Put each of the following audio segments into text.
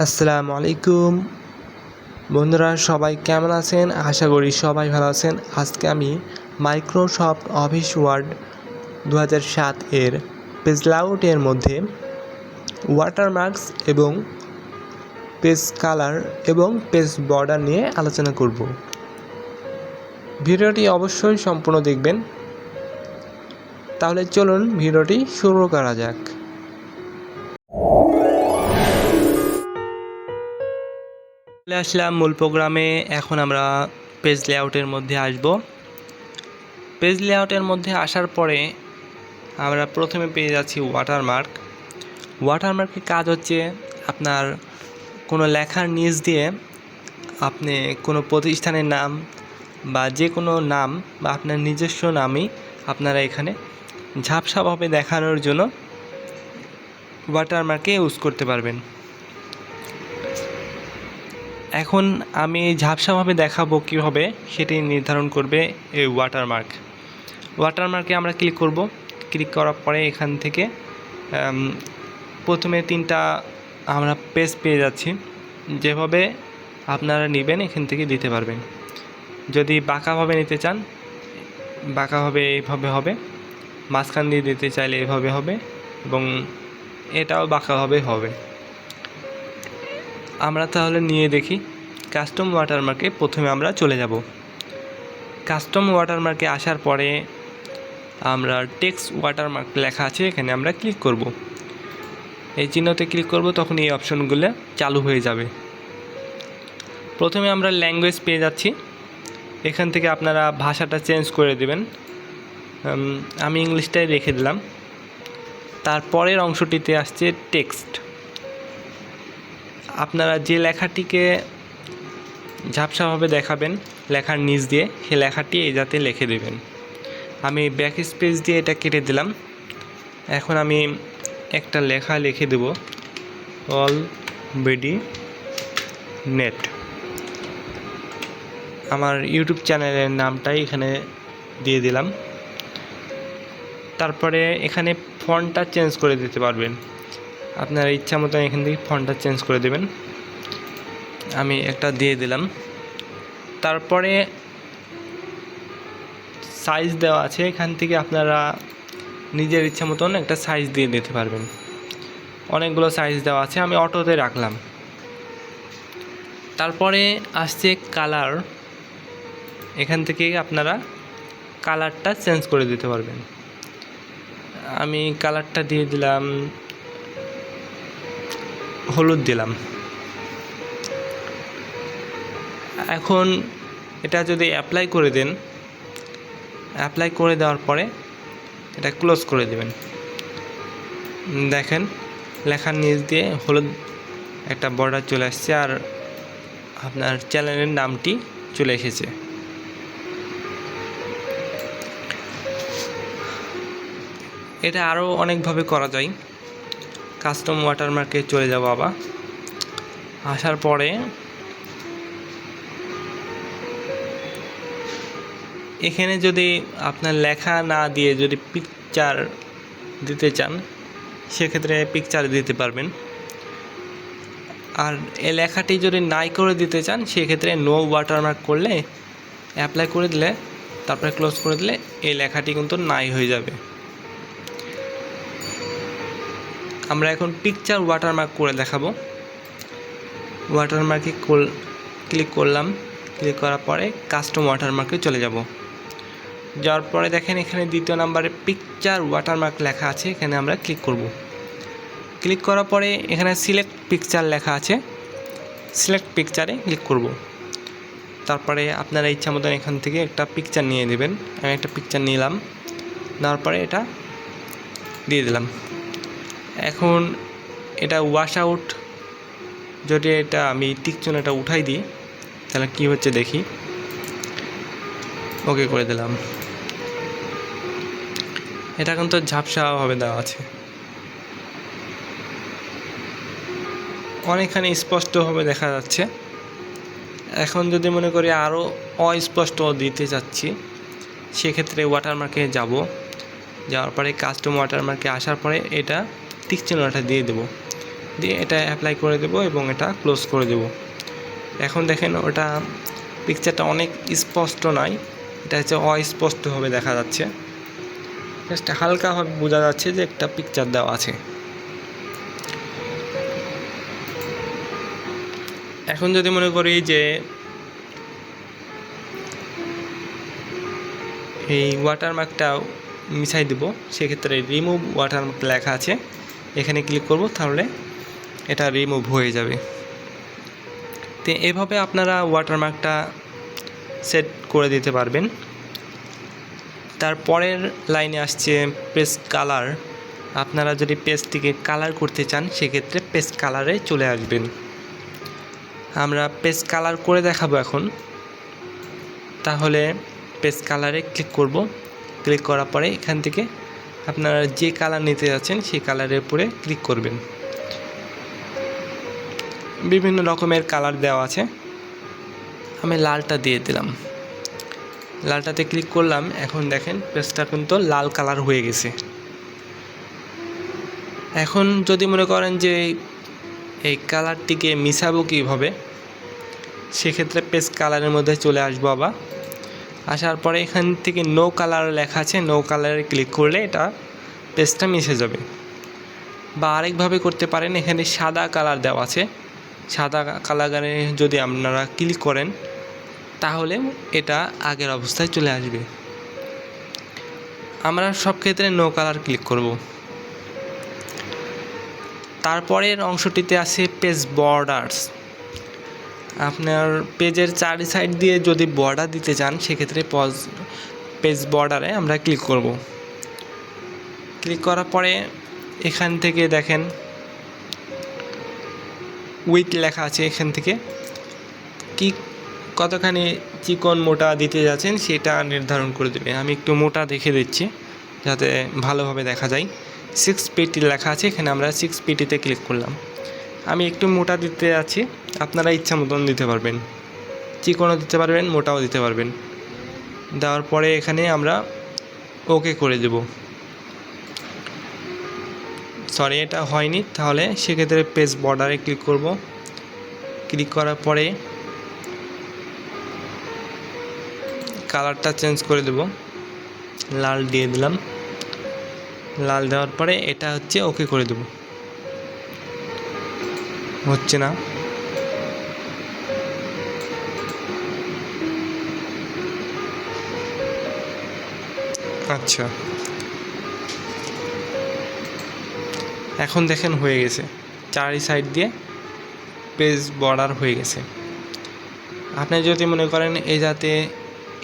আসসালামু আলাইকুম বন্ধুরা, সবাই কেমন আছেন? আশা করি সবাই ভালো আছেন। আজকে আমি মাইক্রোসফট অফিস ওয়ার্ড 2007 এর পেজ লেআউটের মধ্যে ওয়াটারমার্কস এবং পেজ কালার এবং পেজ বর্ডার নিয়ে আলোচনা করব। ভিডিওটি অবশ্যই সম্পূর্ণ দেখবেন। তাহলে চলুন ভিডিওটি শুরু করা যাক। চলে আসলাম মূল প্রোগ্রামে। এখন আমরা পেজ লেআউটের মধ্যে আসব। পেজ লেআউটের মধ্যে আসার পরে আমরা প্রথমে পেয়ে যাচ্ছি ওয়াটারমার্ক। ওয়াটারমার্কের কাজ হচ্ছে আপনার কোনো লেখার নিচ দিয়ে আপনি কোনো প্রতিষ্ঠানের নাম বা যে কোনো নাম বা আপনার নিজস্ব নামই আপনারা এখানে ঝাপসাভাবে দেখানোর জন্য ওয়াটারমার্কে ইউজ করতে পারবেন। এখন আমি ঝাপসাভাবে দেখাবো কীভাবে সেটি নির্ধারণ করবে এই ওয়াটারমার্কে আমরা ক্লিক করব। ক্লিক করার পরে এখান থেকে প্রথমে 3টা আমরা পেজ পেয়ে যাচ্ছি। যেভাবে আপনারা নেবেন এখান থেকে দিতে পারবেন। যদি বাঁকাভাবে নিতে চান বাঁকাভাবে এইভাবে হবে, মাঝখান দিয়ে দিতে চাইলে এইভাবে হবে এবং এটাও বাঁকাভাবে হবে। আমরা তাহলে নিয়ে দেখি। কাস্টম ওয়াটারমার্কে প্রথমে আমরা চলে যাব। কাস্টম ওয়াটারমার্কে আসার পরে আমরা টেক্সট ওয়াটারমার্ক লেখা আছে, এখানে আমরা ক্লিক করব। এই চিহ্নতে ক্লিক করব, তখন এই অপশনগুলো চালু হয়ে যাবে। প্রথমে আমরা ল্যাঙ্গুয়েজ পেয়ে যাচ্ছি। এখান থেকে আপনারা ভাষাটা চেঞ্জ করে দেবেন। আমি ইংলিশটাই রেখে দিলাম। তারপরের অংশটিতে আসছে টেক্সট। আপনারা যে লেখাটিকে ঝাপসাভাবে দেখাবেন লেখার নিচ দিয়ে, সে লেখাটি এই যাতে লিখে দেবেন। আমি ব্যাক স্পেস দিয়ে এটা কেটে দিলাম। এখন আমি একটা লেখা লিখে দেব, অলরেডি নেট। আমার ইউটিউব চ্যানেলের নামটাই এখানে দিয়ে দিলাম। তারপরে এখানে ফন্টটা চেঞ্জ করে দিতে পারবেন। আপনার ইচ্ছা মতো এখান থেকে ফন্টটা চেঞ্জ করে দেবেন। আমি একটা দিয়ে দিলাম। তারপরে সাইজ দেওয়া আছে, এখান থেকে আপনারা নিজের ইচ্ছা মতন একটা সাইজ দিয়ে দিতে পারবেন। অনেকগুলো সাইজ দেওয়া আছে, আমি অটোতে রাখলাম। তারপরে আসছে কালার। এখান থেকে আপনারা কালারটা চেঞ্জ করে দিতে পারবেন। আমি কালারটা দিয়ে দিলাম হলুদ দিলাম। এখন এটা যদি অ্যাপ্লাই করে দেন, অ্যাপ্লাই করে দেওয়ার পরে এটা ক্লোজ করে দেবেন। দেখেন লেখার নিচ দিয়ে হলুদ একটা বর্ডার চলে আসছে আর আপনার চ্যানেলের নামটি চলে এসেছে। এটা আরও অনেকভাবে করা যায়। কাস্টম ওয়াটারমার্কে চলে যাব। আবার আসার পরে এখানে যদি আপনার লেখা না দিয়ে যদি পিকচার দিতে চান, সেক্ষেত্রে পিকচার দিতে পারবেন। আর এই লেখাটি যদি নাই করে দিতে চান, সেক্ষেত্রে নো ওয়াটারমার্ক করলে, অ্যাপ্লাই করে দিলে, তারপরে ক্লোজ করে দিলে এই লেখাটি কিন্তু নাই হয়ে যাবে। আমরা এখন পিকচার ওয়াটারমার্ক করে দেখাবো। ওয়াটারমার্কে ক্লিক করলাম। ক্লিক করার পরে কাস্টম ওয়াটারমার্কে চলে যাব। যাওয়ার পরে দেখেন এখানে 2 নম্বরে পিকচার ওয়াটারমার্ক লেখা আছে, এখানে আমরা ক্লিক করব। ক্লিক করার পরে এখানে সিলেক্ট পিকচার লেখা আছে, সিলেক্ট পিকচারে ক্লিক করব। তারপরে আপনারা ইচ্ছা মতন এখান থেকে একটা পিকচার নিয়ে নেবেন। আমি একটা পিকচার নিলাম, নেওয়ার পরে এটা দিয়ে দিলাম। এখন এটা ওয়াশ আউট, যদি এটা আমি টিকচিহ্নটা উঠাই দিই তাহলে কি হচ্ছে দেখি। ওকে করে দিলাম। এটা কিন্তু ঝাপসাভাবে দেওয়া আছে, অনেকখানি স্পষ্টভাবে দেখা যাচ্ছে। এখন যদি মনে করি আরও অস্পষ্ট দিতে চাচ্ছি, সেক্ষেত্রে ওয়াটারমার্কে যাব। যাওয়ার পরে কাস্টম ওয়াটারমার্কে আসার পরে এটা টিক চিহ্নটা দিয়ে দেব। দিয়ে এটা অ্যাপ্লাই করে দেব এবং এটা ক্লোজ করে দেব। এখন দেখেন ওটা পিকচারটা অনেক স্পষ্ট নয়, এটা হচ্ছে অস্পষ্টভাবে দেখা যাচ্ছে, জাস্ট হালকাভাবে বোঝা যাচ্ছে যে একটা পিকচার দেওয়া আছে। এখন যদি মনে করি যে এই ওয়াটারমার্কটা মিশাই দেব, সেক্ষেত্রে রিমুভ ওয়াটারমার্ক লেখা আছে, এখানে ক্লিক করব, তাহলে এটা রিমুভ হয়ে যাবে। তো এভাবে আপনারা ওয়াটারমার্কটা সেট করে দিতে পারবেন। তারপরের লাইনে আসছে পেস্ট কালার। আপনারা যদি পেজটিকে কালার করতে চান সেক্ষেত্রে পেস্ট কালারে চলে আসবেন। আমরা পেস্ট কালার করে দেখাবো এখন। তাহলে পেস্ট কালারে ক্লিক করব, ক্লিক করার পরে এখান থেকে আপনারা যে কালার নিতে যাচ্ছেন সেই কালারের উপরে ক্লিক করবেন। বিভিন্ন রকমের কালার দেওয়া আছে, আমি লালটা দিয়ে দিলাম, লালটাতে ক্লিক করলাম। এখন দেখেন পেজটা কিন্তু লাল কালার হয়ে গেছে। এখন যদি মনে করেন যে এই কালারটিকে মিশাবো কীভাবে, সেক্ষেত্রে পেজ কালারের মধ্যে চলে আসবো। আবার আসার পরে এখান থেকে নো কালার লেখা আছে, নো কালারে ক্লিক করলে এটা পেজটা মিশে যাবে। বা আরেকভাবে করতে পারেন, এখানে সাদা কালার দেওয়া আছে, সাদা কালারে যদি আপনারা ক্লিক করেন তাহলে এটা আগের অবস্থায় চলে আসবে। আমরা সব ক্ষেত্রে নো কালার ক্লিক করব। তারপরের অংশটিতে আছে পেজ বর্ডার্স। আপনার পেজের চারি সাইড দিয়ে যদি বর্ডার দিতে চান সেক্ষেত্রে পেজ বর্ডারে আমরা ক্লিক করব। ক্লিক করার পরে এখান থেকে দেখেন উইথ লেখা আছে, এখান থেকে কি কতখানি চিকন মোটা দিতে যাচ্ছেন সেটা নির্ধারণ করে দেবে। আমি একটু মোটা দেখে দিচ্ছি যাতে ভালোভাবে দেখা যায়। 6 পিটি লেখা আছে, এখানে আমরা 6 পিটিতে ক্লিক করলাম। আমি একটু মোটা দিতে যাচ্ছি, আপনারা ইচ্ছা মতন দিতে পারবেন, চিকনও দিতে পারবেন, মোটাও দিতে পারবেন। দেওয়ার পরে এখানে আমরা ওকে করে দেব। সরি, এটা হয়নি, তাহলে সেক্ষেত্রে পেজ বর্ডারে ক্লিক করব। ক্লিক করার পরে কালারটা চেঞ্জ করে দেব, লাল দিয়ে দিলাম। লাল দেওয়ার পরে এটা হচ্ছে ওকে করে দেব। হচ্ছে না, আচ্ছা এখন দেখেন হয়ে গেছে, চারি সাইড দিয়ে পেজ বর্ডার হয়ে গেছে। আপনি যদি মনে করেন এই যাতে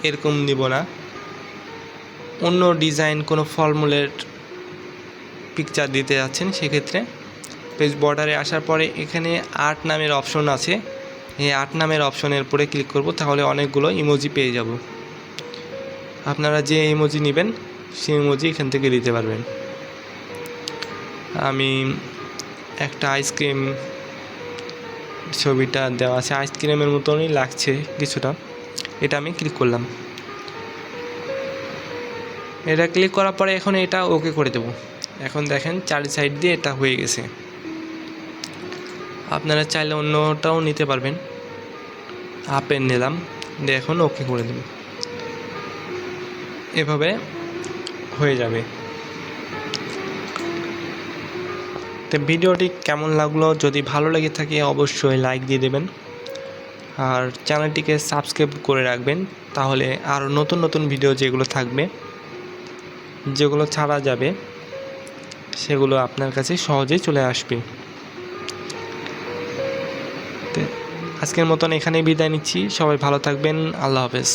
এরকম দিব না, অন্য ডিজাইন কোনো ফলমূলের পিকচার দিতে যাচ্ছেন, সেক্ষেত্রে পেজ বর্ডারে আসার পরে এখানে আর্ট নামের অপশন আছে, এই আর্ট নামের অপশনের উপরে ক্লিক করব, তাহলে অনেকগুলো ইমোজি পেয়ে যাব। আপনারা যে ইমোজি নেবেন সেই ইমোজি এখান থেকে দিতে পারবেন। আমি একটা আইসক্রিম ছবিটা দেওয়া আছে, আইসক্রিমের মতনই লাগছে কিছুটা, এটা আমি ক্লিক করলাম। এটা ক্লিক করার পরে এখন এটা ওকে করে দেব। এখন দেখেন চারি সাইড দিয়ে এটা হয়ে গেছে। আপনারা চাইলে অন্যটাও নিতে পারবেন। আপেল নিলাম, দিয়ে এখন ওকে করে দেব, এভাবে হয়ে যাবে। তো ভিডিওটি কেমন লাগলো, যদি ভালো লেগে থাকে অবশ্যই লাইক দিয়ে দেবেন, আর চ্যানেলটিকে সাবস্ক্রাইব করে রাখবেন, তাহলে আরও নতুন নতুন ভিডিও যেগুলো থাকবে, যেগুলো ছাড়া যাবে, সেগুলো আপনার কাছে সহজেই চলে আসবে। আজকের মতন এখানেই বিদায় নিচ্ছি, সবাই ভালো থাকবেন, আল্লাহ হাফেজ।